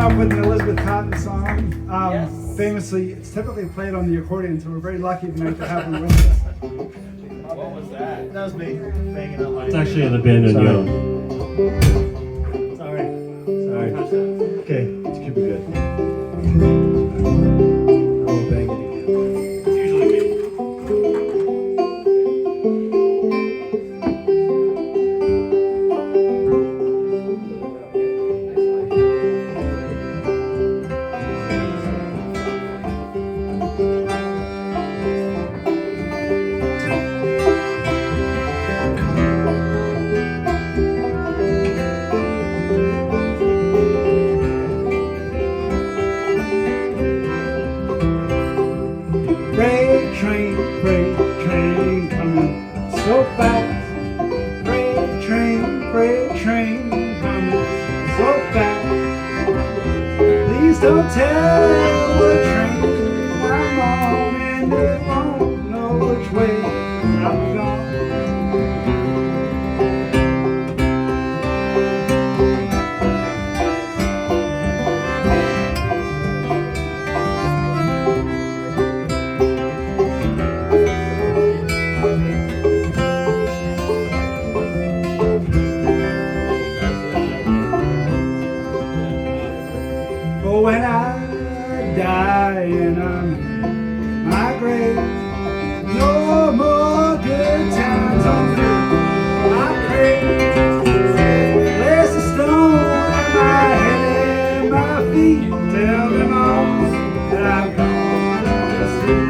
off with an Elizabeth Cotten song. Yes. Famously, it's typically played on the accordion, so we're very lucky tonight to have her with us. What was that? That was me banging on my. It's actually in the Banjo. Sorry. Okay, let's keep it good. I won't bang it again. It's usually me. Freight train coming so fast. Freight train coming so fast. Please don't tell the train I'm on, and they won't know which way I'm gone. Oh, when I die and I'm in my grave, no more good times on earth I crave. Place a stone in my head and my feet, tell them all that I've gone to sleep.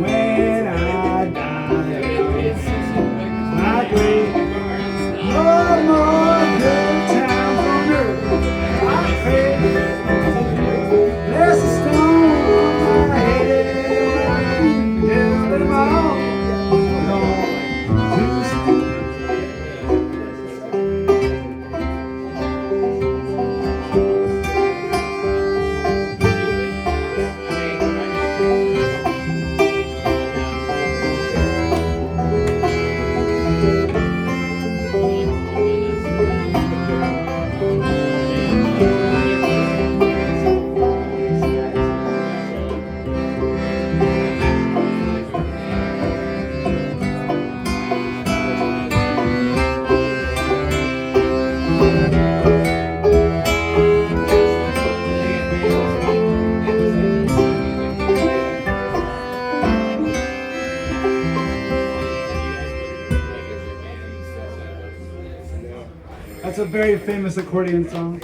When I die, my grave, no more good times on earth I crave. There's a stone on my head, tell them all gone to sleep. That's a very famous accordion song.